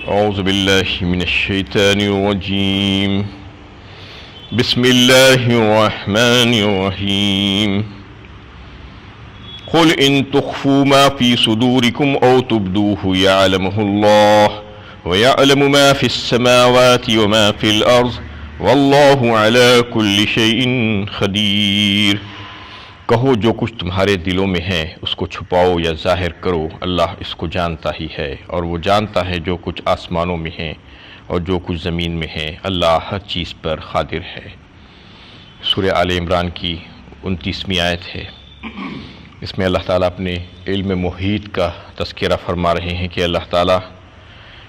أعوذ بالله من الشيطان الرجيم بسم الله الرحمن الرحيم قل إن تخفوا ما في صدوركم أو تبدوه يعلمه الله ويعلم ما في السماوات وما في الأرض والله على كل شيء قدير۔ کہو جو کچھ تمہارے دلوں میں ہے اس کو چھپاؤ یا ظاہر کرو، اللہ اس کو جانتا ہی ہے، اور وہ جانتا ہے جو کچھ آسمانوں میں ہے اور جو کچھ زمین میں ہے، اللہ ہر چیز پر قادر ہے۔ سورہ آل عمران کی 29ویں آیت ہے۔ اس میں اللہ تعالیٰ اپنے علم محیط کا تذکرہ فرما رہے ہیں کہ اللہ تعالیٰ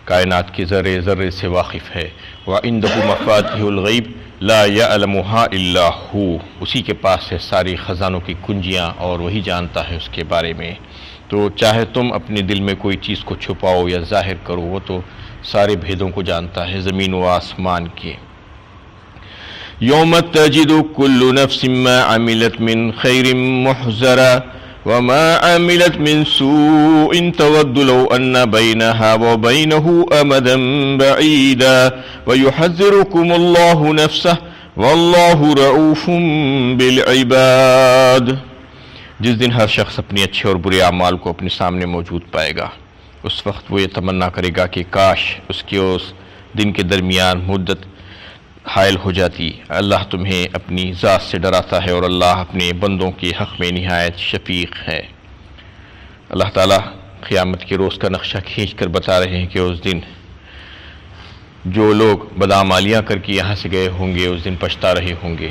کائنات کے ذرے ذرے سے واقف ہے۔ وَعِندَهُ مَفَاتِحُ الْغَيْبِ لا يعلمها الا هو، اسی کے پاس ہے ساری خزانوں کی کنجیاں اور وہی جانتا ہے اس کے بارے میں۔ تو چاہے تم اپنے دل میں کوئی چیز کو چھپاؤ یا ظاہر کرو، وہ تو سارے بھیدوں کو جانتا ہے، زمین و آسمان کے۔ یوم تجد کل نفس ما عملت من خیر محضرا وما عملت من سوء تود لو ان بينها وبينه امدا بعيدا ويحذركم الله نفسه والله رؤوف بالعباد۔ جس دن ہر شخص اپنے اچھے اور برے اعمال کو اپنے سامنے موجود پائے گا، اس وقت وہ یہ تمنا کرے گا کہ کاش اس کے اس دن کے درمیان مدت حائل ہو جاتی۔ اللہ تمہیں اپنی ذات سے ڈراتا ہے اور اللہ اپنے بندوں کے حق میں نہایت شفیق ہے۔ اللہ تعالیٰ قیامت کے روز کا نقشہ کھینچ کر بتا رہے ہیں کہ اس دن جو لوگ بدعمالیاں کر کے یہاں سے گئے ہوں گے اس دن پچھتا رہے ہوں گے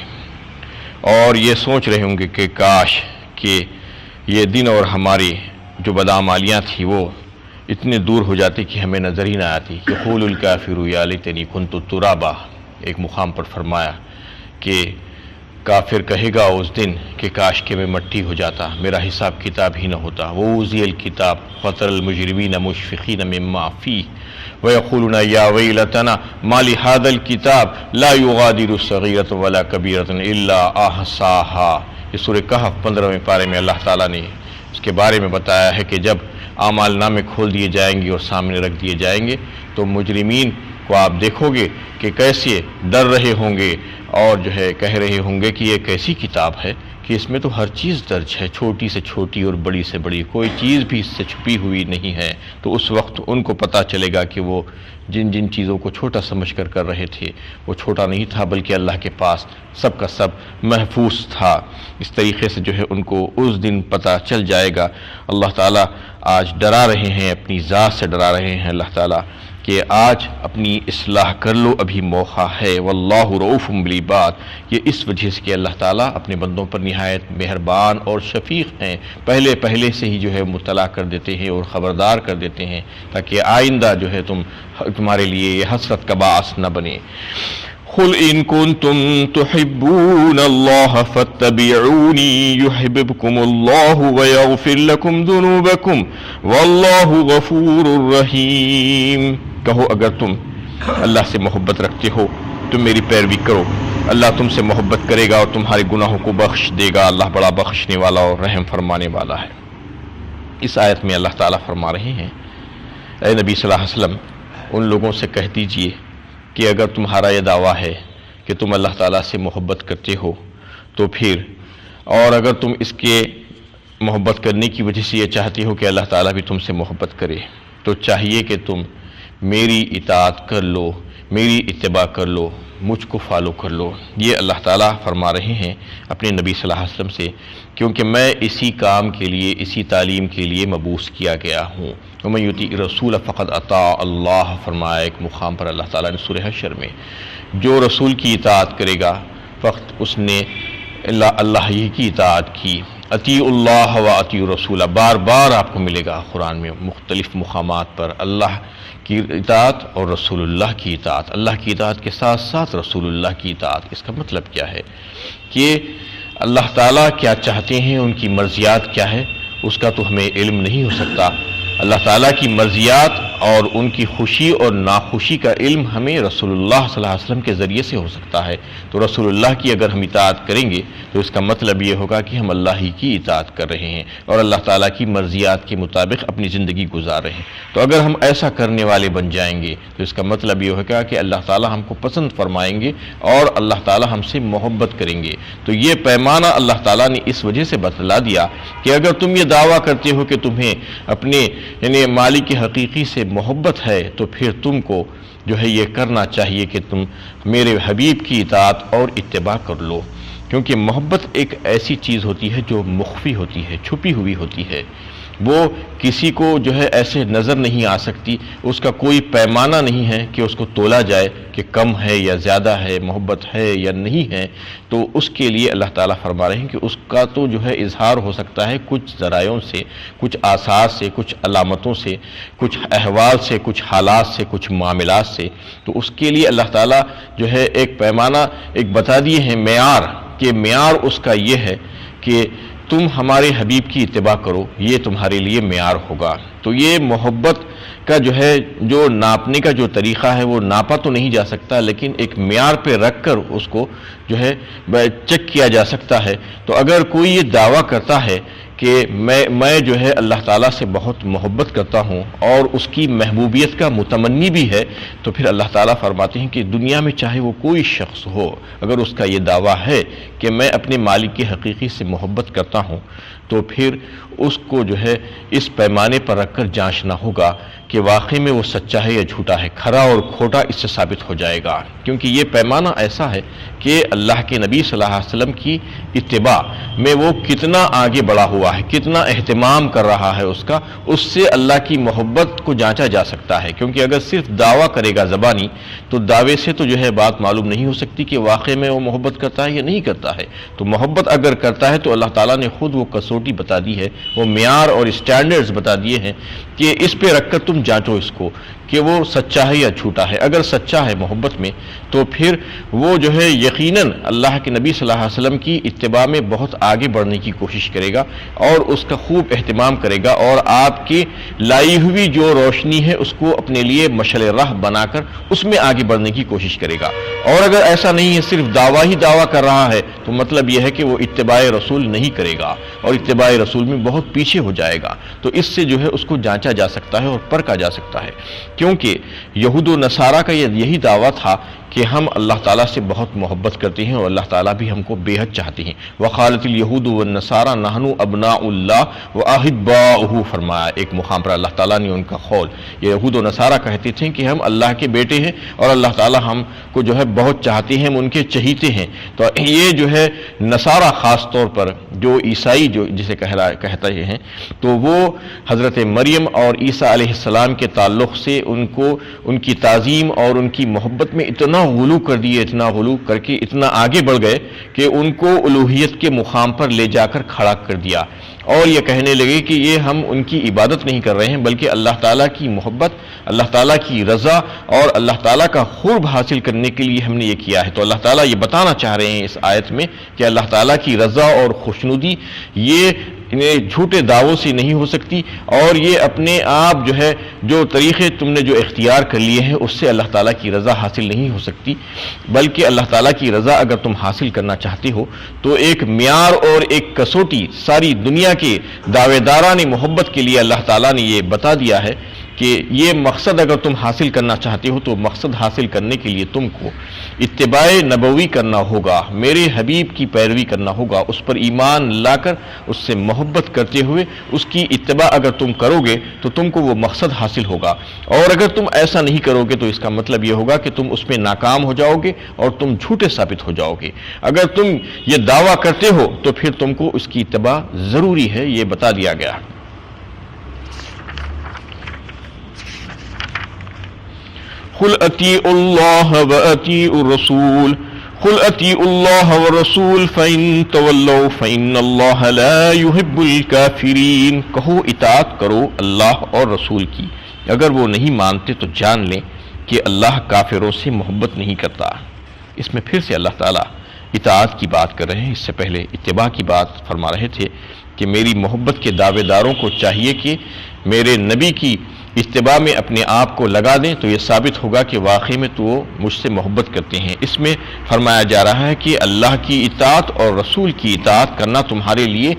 اور یہ سوچ رہے ہوں گے کہ کاش کہ یہ دن اور ہماری جو بدعمالیاں تھیں وہ اتنے دور ہو جاتی کہ ہمیں نظر ہی نہ آتی۔ یقول الکافر یا لیتنی کنت ترابا، ایک مقام پر فرمایا کہ کافر کہے گا اس دن کہ کاش کہ میں مٹی ہو جاتا، میرا حساب کتاب ہی نہ ہوتا۔ ووزی الکتاب فتر المجرمین مشفقین مما فیہ ویقولون یا ویلتنا ما لہذا الکتاب لا یغادر صغیرۃ ولا کبیرۃ الا احصاها۔ یہ سورہ کہف 15ویں پارے میں اللہ تعالیٰ نے اس کے بارے میں بتایا ہے کہ جب اعمال نامے کھول دیے جائیں گے اور سامنے رکھ دیے جائیں گے تو مجرمین کو آپ دیکھو گے کہ کیسے ڈر رہے ہوں گے اور جو ہے کہہ رہے ہوں گے کہ یہ کیسی کتاب ہے کہ اس میں تو ہر چیز درج ہے، چھوٹی سے چھوٹی اور بڑی سے بڑی، کوئی چیز بھی اس سے چھپی ہوئی نہیں ہے۔ تو اس وقت ان کو پتہ چلے گا کہ وہ جن جن چیزوں کو چھوٹا سمجھ کر کر رہے تھے وہ چھوٹا نہیں تھا بلکہ اللہ کے پاس سب کا سب محفوظ تھا۔ اس طریقے سے جو ہے ان کو اس دن پتہ چل جائے گا۔ اللہ تعالیٰ آج ڈرا رہے ہیں، اپنی ذات سے ڈرا رہے ہیں اللہ تعالیٰ کہ آج اپنی اصلاح کر لو، ابھی موقع ہے۔ واللہ رؤوف بالعباد، یہ اس وجہ سے کہ اللہ تعالیٰ اپنے بندوں پر نہایت مہربان اور شفیق ہیں، پہلے سے ہی جو ہے مطلع کر دیتے ہیں اور خبردار کر دیتے ہیں تاکہ آئندہ جو ہے تمہارے لیے یہ حسرت کا باعث نہ بنے۔ قل ان کنتم تحبون اللہ فاتبعونی یحببکم اللہ ویغفر لکم ذنوبکم واللہ غفور رحیم۔ کہو اگر تم اللہ سے محبت رکھتے ہو تم میری پیروی کرو، اللہ تم سے محبت کرے گا اور تمہارے گناہوں کو بخش دے گا، اللہ بڑا بخشنے والا اور رحم فرمانے والا ہے۔ اس آیت میں اللہ تعالیٰ فرما رہے ہیں اے نبی صلی اللہ علیہ وسلم ان لوگوں سے کہہ دیجئے کہ اگر تمہارا یہ دعویٰ ہے کہ تم اللہ تعالیٰ سے محبت کرتے ہو تو پھر اور اگر تم اس کے محبت کرنے کی وجہ سے یہ چاہتے ہو کہ اللہ تعالیٰ بھی تم سے محبت کرے تو چاہیے کہ تم میری اطاعت کر لو، میری اتباع کر لو، مجھ کو فالو کر لو۔ یہ اللہ تعالیٰ فرما رہے ہیں اپنے نبی صلی اللہ علیہ وسلم سے کیونکہ میں اسی کام کے لیے، اسی تعلیم کے لیے مبعوث کیا گیا ہوں۔ وَمَن يُطِعِ الرَّسُولَ فَقَدْ أَطَاعَ اللَّهَ، فرمایا ایک مقام پر اللہ تعالیٰ نے سورہ حشر میں، جو رسول کی اطاعت کرے گا فقط اس نے اللہ ہی کی اطاعت کی۔ اطیعوا اللہ و اطیعوا الرسول، بار بار آپ کو ملے گا قرآن میں مختلف مقامات پر اللہ کی اطاعت اور رسول اللہ کی اطاعت، اللہ کی اطاعت کے ساتھ ساتھ رسول اللہ کی اطاعت۔ اس کا مطلب کیا ہے کہ اللہ تعالیٰ کیا چاہتے ہیں، ان کی مرضیات کیا ہے، اس کا تو ہمیں علم نہیں ہو سکتا۔ اللہ تعالیٰ کی مرضیات اور ان کی خوشی اور ناخوشی کا علم ہمیں رسول اللہ صلی اللہ علیہ وسلم کے ذریعے سے ہو سکتا ہے۔ تو رسول اللہ کی اگر ہم اطاعت کریں گے تو اس کا مطلب یہ ہوگا کہ ہم اللہ ہی کی اطاعت کر رہے ہیں اور اللہ تعالیٰ کی مرضیات کے مطابق اپنی زندگی گزار رہے ہیں۔ تو اگر ہم ایسا کرنے والے بن جائیں گے تو اس کا مطلب یہ ہوگا کہ اللہ تعالیٰ ہم کو پسند فرمائیں گے اور اللہ تعالیٰ ہم سے محبت کریں گے۔ تو یہ پیمانہ اللہ تعالیٰ نے اس وجہ سے بتلا دیا کہ اگر تم یہ دعویٰ کرتے ہو کہ تمہیں اپنے یعنی مالک حقیقی سے محبت ہے تو پھر تم کو جو ہے یہ کرنا چاہیے کہ تم میرے حبیب کی اطاعت اور اتباع کر لو، کیونکہ محبت ایک ایسی چیز ہوتی ہے جو مخفی ہوتی ہے، چھپی ہوئی ہوتی ہے، وہ کسی کو جو ہے ایسے نظر نہیں آ سکتی، اس کا کوئی پیمانہ نہیں ہے کہ اس کو تولا جائے کہ کم ہے یا زیادہ ہے، محبت ہے یا نہیں ہے۔ تو اس کے لیے اللہ تعالیٰ فرما رہے ہیں کہ اس کا تو جو ہے اظہار ہو سکتا ہے کچھ ذرائعوں سے، کچھ آثار سے، کچھ علامتوں سے، کچھ احوال سے، کچھ حالات سے، کچھ معاملات سے۔ تو اس کے لیے اللہ تعالیٰ جو ہے ایک پیمانہ ایک بتا دیے ہیں، معیار، کہ معیار اس کا یہ ہے کہ تم ہمارے حبیب کی اتباع کرو، یہ تمہارے لیے معیار ہوگا۔ تو یہ محبت کا جو ہے جو ناپنے کا جو طریقہ ہے وہ ناپا تو نہیں جا سکتا، لیکن ایک معیار پہ رکھ کر اس کو جو ہے چیک کیا جا سکتا ہے۔ تو اگر کوئی یہ دعویٰ کرتا ہے کہ میں جو ہے اللہ تعالیٰ سے بہت محبت کرتا ہوں اور اس کی محبوبیت کا متمنی بھی ہے، تو پھر اللہ تعالیٰ فرماتے ہیں کہ دنیا میں چاہے وہ کوئی شخص ہو، اگر اس کا یہ دعویٰ ہے کہ میں اپنے مالک کے حقیقی سے محبت کرتا ہوں، تو پھر اس کو جو ہے اس پیمانے پر رکھ کر جانچنا ہوگا کہ واقعی میں وہ سچا ہے یا جھوٹا ہے، کھرا اور کھوٹا اس سے ثابت ہو جائے گا۔ کیونکہ یہ پیمانہ ایسا ہے کہ اللہ کے نبی صلی اللہ علیہ وسلم کی اتباع میں وہ کتنا آگے بڑھا ہوا ہے، کتنا اہتمام کر رہا ہے اس سے اللہ کی محبت کو جانچا جا سکتا ہے۔ کیونکہ اگر صرف دعویٰ کرے گا زبانی تو دعوے سے تو جو ہے بات معلوم نہیں ہو سکتی کہ واقعی میں وہ محبت کرتا ہے یا نہیں کرتا ہے۔ تو محبت اگر کرتا ہے تو اللہ تعالیٰ نے خود وہ کسوٹی بتا دی ہے، وہ معیار اور اسٹینڈرڈز بتا دیے ہیں کہ اس پہ رکھ کر تم جانچو اس کو کہ وہ سچا ہے یا جھوٹا ہے۔ اگر سچا ہے محبت میں تو پھر وہ جو ہے یقیناً اللہ کے نبی صلی اللہ علیہ وسلم کی اتباع میں بہت آگے بڑھنے کی کوشش کرے گا اور اس کا خوب اہتمام کرے گا، اور آپ کی لائی ہوئی جو روشنی ہے اس کو اپنے لیے مشعل راہ بنا کر اس میں آگے بڑھنے کی کوشش کرے گا۔ اور اگر ایسا نہیں ہے، صرف دعویٰ ہی دعویٰ کر رہا ہے، تو مطلب یہ ہے کہ وہ اتباع رسول نہیں کرے گا اور اتباع رسول میں بہت پیچھے ہو جائے گا۔ تو اس سے جو ہے اس کو جانچا جا سکتا ہے اور پرکھا جا سکتا ہے، کیونکہ یہود و نصارہ کا یہی دعویٰ تھا کہ ہم اللہ تعالیٰ سے بہت محبت کرتے ہیں اور اللہ تعالیٰ بھی ہم کو بے حد چاہتے ہیں۔ وقالت اليہود والنصارى نحن ابناء اللہ واحباؤہ، فرمایا ایک مقام پر اللہ تعالیٰ نے ان کا قول، یہ یہود و نصارہ کہتے تھے کہ ہم اللہ کے بیٹے ہیں اور اللہ تعالیٰ ہم کو جو ہے بہت چاہتے ہیں، ہم ان کے چہیتے ہیں۔ تو یہ جو ہے نصارہ خاص طور پر جو عیسائی جو جسے کہتے ہیں، تو وہ حضرت مریم اور عیسیٰ علیہ السلام کے تعلق سے ان کی تعظیم اور ان کی محبت میں اتنا غلو کر دیے، اتنا غلو کر کے اتنا آگے بڑھ گئے کہ ان کو الوہیت کے مقام پر لے جا کر کھڑا کر دیا، اور یہ کہنے لگے کہ یہ ہم ان کی عبادت نہیں کر رہے ہیں بلکہ اللہ تعالیٰ کی محبت، اللہ تعالیٰ کی رضا اور اللہ تعالیٰ کا قرب حاصل کرنے کے لیے ہم نے یہ کیا ہے۔ تو اللہ تعالیٰ یہ بتانا چاہ رہے ہیں اس آیت میں کہ اللہ تعالیٰ کی رضا اور خوشنودی یہ انہیں جھوٹے دعووں سے نہیں ہو سکتی، اور یہ اپنے آپ جو ہے جو طریقے تم نے جو اختیار کر لیے ہیں اس سے اللہ تعالیٰ کی رضا حاصل نہیں ہو سکتی، بلکہ اللہ تعالیٰ کی رضا اگر تم حاصل کرنا چاہتے ہو تو ایک معیار اور ایک کسوٹی ساری دنیا کے دعوے داران محبت کے لیے اللہ تعالیٰ نے یہ بتا دیا ہے کہ یہ مقصد اگر تم حاصل کرنا چاہتے ہو تو مقصد حاصل کرنے کے لیے تم کو اتباع نبوی کرنا ہوگا، میرے حبیب کی پیروی کرنا ہوگا، اس پر ایمان لا کر اس سے محبت کرتے ہوئے اس کی اتباع اگر تم کرو گے تو تم کو وہ مقصد حاصل ہوگا، اور اگر تم ایسا نہیں کرو گے تو اس کا مطلب یہ ہوگا کہ تم اس میں ناکام ہو جاؤ گے اور تم جھوٹے ثابت ہو جاؤ گے۔ اگر تم یہ دعویٰ کرتے ہو تو پھر تم کو اس کی اتباع ضروری ہے، یہ بتا دیا گیا۔ قل اطیعوا اللہ واطیعوا الرسول قل اطیعوا اللہ والرسول فإن تولوا فإن اللہ لا يحب الکافرین، کہو اطاعت کرو اللہ اور رسول کی، اگر وہ نہیں مانتے تو جان لیں کہ اللہ کافروں سے محبت نہیں کرتا۔ اس میں پھر سے اللہ تعالیٰ اطاعت کی بات کر رہے ہیں، اس سے پہلے اتباع کی بات فرما رہے تھے کہ میری محبت کے دعوے داروں کو چاہیے کہ میرے نبی کی اتباع میں اپنے آپ کو لگا دیں تو یہ ثابت ہوگا کہ واقعی میں تو وہ مجھ سے محبت کرتے ہیں۔ اس میں فرمایا جا رہا ہے کہ اللہ کی اطاعت اور رسول کی اطاعت کرنا تمہارے لیے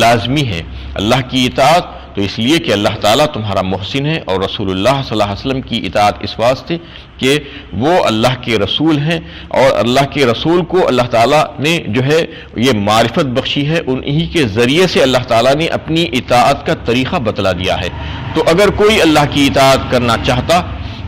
لازمی ہے۔ اللہ کی اطاعت تو اس لیے کہ اللہ تعالیٰ تمہارا محسن ہے، اور رسول اللہ صلی اللہ علیہ وسلم کی اطاعت اس واسطے کہ وہ اللہ کے رسول ہیں، اور اللہ کے رسول کو اللہ تعالیٰ نے جو ہے یہ معرفت بخشی ہے، انہی کے ذریعے سے اللہ تعالیٰ نے اپنی اطاعت کا طریقہ بتلا دیا ہے۔ تو اگر کوئی اللہ کی اطاعت کرنا چاہتا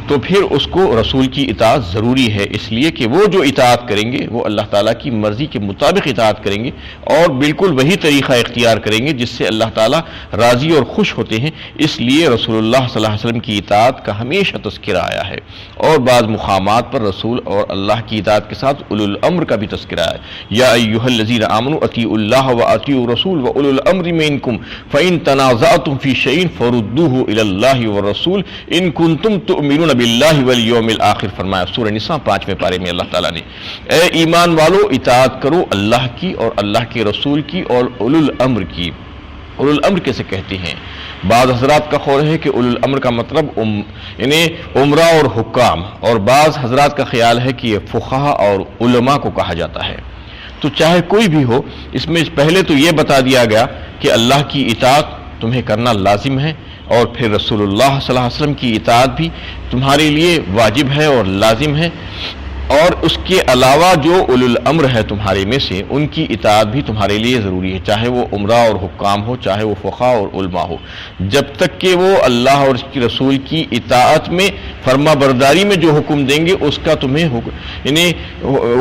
تو پھر اس کو رسول کی اطاعت ضروری ہے، اس لیے کہ وہ جو اطاعت کریں گے وہ اللہ تعالیٰ کی مرضی کے مطابق اطاعت کریں گے، اور بالکل وہی طریقہ اختیار کریں گے جس سے اللہ تعالیٰ راضی اور خوش ہوتے ہیں۔ اس لیے رسول اللہ صلی اللہ علیہ وسلم کی اطاعت کا ہمیشہ تذکرہ آیا ہے، اور بعض مقامات پر رسول اور اللہ کی اطاعت کے ساتھ اولو الامر کا بھی تذکرہ ہے۔ یا ایھا الذین آمنوا اطیعوا اللہ واطیعوا الرسول واولو الامر منکم فإن تنازعتم فی شیء فردوہ الی اللہ والرسول ان کنتم تؤمنون باللہ والیوم الآخر، فرمایا سورہ نساء 5ویں پارے میں اللہ تعالیٰ نے، اے ایمان والو اطاعت کرو اللہ کی اور اللہ کے رسول کی اور اولو الامر کی۔ اولو الامر کیسے کہتے ہیں؟ بعض حضرات کا قول ہے کہ اولو الامر کا مطلب یعنی عمراء اور حکام، اور بعض حضرات کا خیال ہے کہ یہ فقہاء اور علماء کو کہا جاتا ہے۔ تو چاہے کوئی بھی ہو، اس میں پہلے تو یہ بتا دیا گیا کہ اللہ کی اطاعت تمہیں کرنا لازم ہے، اور پھر رسول اللہ صلی اللہ علیہ وسلم کی اطاعت بھی تمہارے لیے واجب ہے اور لازم ہے، اور اس کے علاوہ جو اولو الامر ہے تمہارے میں سے ان کی اطاعت بھی تمہارے لیے ضروری ہے، چاہے وہ عمراء اور حکام ہو، چاہے وہ فقہاء اور علماء ہو، جب تک کہ وہ اللہ اور اس کی رسول کی اطاعت میں فرما برداری میں جو حکم دیں گے اس کا تمہیں یعنی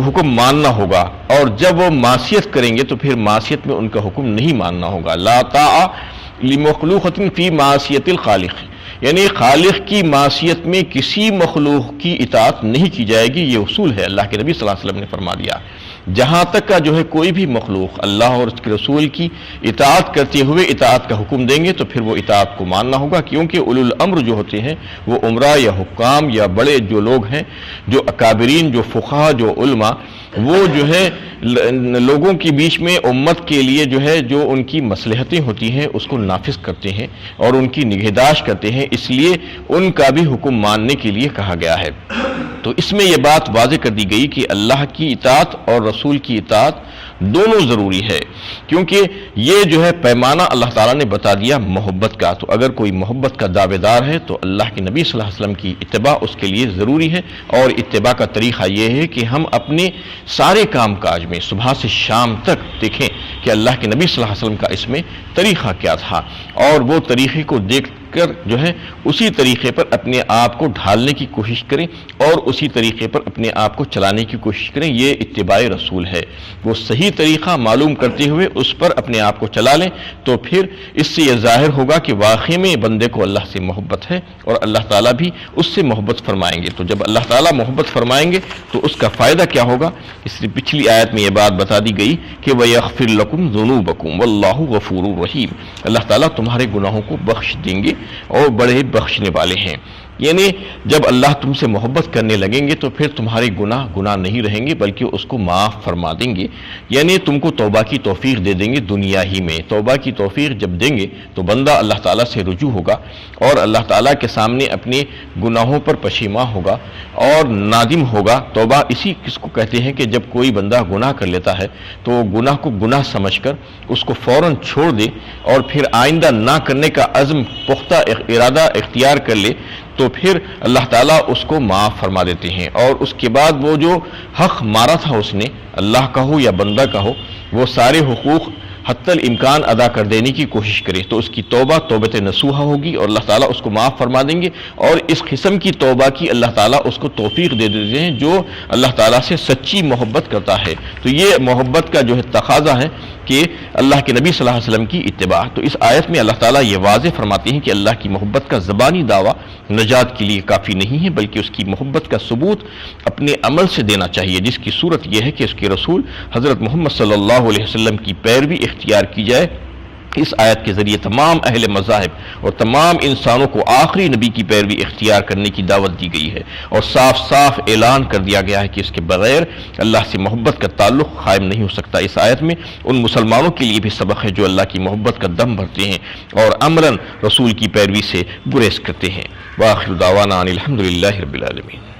حکم ماننا ہوگا، اور جب وہ معصیت کریں گے تو پھر معصیت میں ان کا حکم نہیں ماننا ہوگا۔ لا طاعۃ لمخلوقۃ فی معصیۃ الخالق، یعنی خالق کی معصیت میں کسی مخلوق کی اطاعت نہیں کی جائے گی، یہ اصول ہے، اللہ کے نبی صلی اللہ علیہ وسلم نے فرما دیا۔ جہاں تک کا جو ہے کوئی بھی مخلوق اللہ اور اس کے رسول کی اطاعت کرتے ہوئے اطاعت کا حکم دیں گے تو پھر وہ اطاعت کو ماننا ہوگا، کیونکہ اولو الامر جو ہوتے ہیں وہ عمراء یا حکام یا بڑے جو لوگ ہیں، جو اکابرین، جو فقہاء، جو علماء، وہ جو ہے لوگوں کے بیچ میں امت کے لیے جو ہے جو ان کی مصلحتیں ہوتی ہیں اس کو نافذ کرتے ہیں اور ان کی نگہداشت کرتے ہیں، اس لیے ان کا بھی حکم ماننے کے لیے کہا گیا ہے۔ تو اس میں یہ بات واضح کر دی گئی کہ اللہ کی اطاعت اور رسول کی اطاعت دونوں ضروری ہے، کیونکہ یہ جو ہے پیمانہ اللہ تعالیٰ نے بتا دیا محبت کا، تو اگر کوئی محبت کا دعوے دار ہے تو اللہ کے نبی صلی اللہ علیہ وسلم کی اتباع اس کے لیے ضروری ہے، اور اتباع کا طریقہ یہ ہے کہ ہم اپنے سارے کام کاج میں صبح سے شام تک دیکھیں کہ اللہ کے نبی صلی اللہ علیہ وسلم کا اس میں طریقہ کیا تھا، اور وہ طریقے کو دیکھ کر جو ہے اسی طریقے پر اپنے آپ کو ڈھالنے کی کوشش کریں اور اسی طریقے پر اپنے آپ کو چلانے کی کوشش کریں، یہ اتباع رسول ہے۔ وہ صحیح طریقہ معلوم کرتے ہوئے اس پر اپنے آپ کو چلا لیں تو پھر اس سے یہ ظاہر ہوگا کہ واقعی میں بندے کو اللہ سے محبت ہے اور اللہ تعالیٰ بھی اس سے محبت فرمائیں گے۔ تو جب اللہ تعالیٰ محبت فرمائیں گے تو اس کا فائدہ کیا ہوگا؟ اس لیے پچھلی آیت میں یہ بات بتا دی گئی کہ وَيَغْفِرْ لَكُمْ ذُنُوبَكُمْ وَاللَّهُ غَفُورٌ رَحِيمٌ، اللہ تعالیٰ تمہارے گناہوں کو بخش دیں گے اور بڑے بخشنے والے ہیں۔ یعنی جب اللہ تم سے محبت کرنے لگیں گے تو پھر تمہارے گناہ نہیں رہیں گے بلکہ اس کو معاف فرما دیں گے، یعنی تم کو توبہ کی توفیق دے دیں گے دنیا ہی میں۔ توبہ کی توفیق جب دیں گے تو بندہ اللہ تعالیٰ سے رجوع ہوگا اور اللہ تعالیٰ کے سامنے اپنے گناہوں پر پشیماں ہوگا اور نادم ہوگا۔ توبہ اسی کس کو کہتے ہیں کہ جب کوئی بندہ گناہ کر لیتا ہے تو وہ گناہ کو گناہ سمجھ کر اس کو فوراً چھوڑ دے اور پھر آئندہ نہ کرنے کا عزم پختہ ارادہ اختیار کر لے، تو پھر اللہ تعالیٰ اس کو معاف فرما دیتے ہیں، اور اس کے بعد وہ جو حق مارا تھا اس نے، اللہ کا ہو یا بندہ کا ہو، وہ سارے حقوق حتی الامکان ادا کر دینے کی کوشش کرے تو اس کی توبہ توبۃ نصوحہ ہوگی اور اللہ تعالیٰ اس کو معاف فرما دیں گے۔ اور اس قسم کی توبہ کی اللہ تعالیٰ اس کو توفیق دے دیتے ہیں جو اللہ تعالیٰ سے سچی محبت کرتا ہے۔ تو یہ محبت کا جو ہے تقاضا ہے کہ اللہ کے نبی صلی اللہ علیہ وسلم کی اتباع۔ تو اس آیت میں اللہ تعالیٰ یہ واضح فرماتے ہیں کہ اللہ کی محبت کا زبانی دعویٰ نجات کے لیے کافی نہیں ہے، بلکہ اس کی محبت کا ثبوت اپنے عمل سے دینا چاہیے، جس کی صورت یہ ہے کہ اس کے رسول حضرت محمد صلی اللہ علیہ وسلم کی پیروی اختیار کی جائے اس آیت کے ذریعے تمام اہل مذاہب اور تمام انسانوں کو آخری نبی کی پیروی اختیار کرنے کی دعوت دی گئی ہے، اور صاف صاف اعلان کر دیا گیا ہے کہ اس کے بغیر اللہ سے محبت کا تعلق قائم نہیں ہو سکتا۔ اس آیت میں ان مسلمانوں کے لیے بھی سبق ہے جو اللہ کی محبت کا دم بھرتے ہیں اور عملاً رسول کی پیروی سے گریز کرتے ہیں۔ وآخر دعوانا ان الحمد للہ رب العالمین۔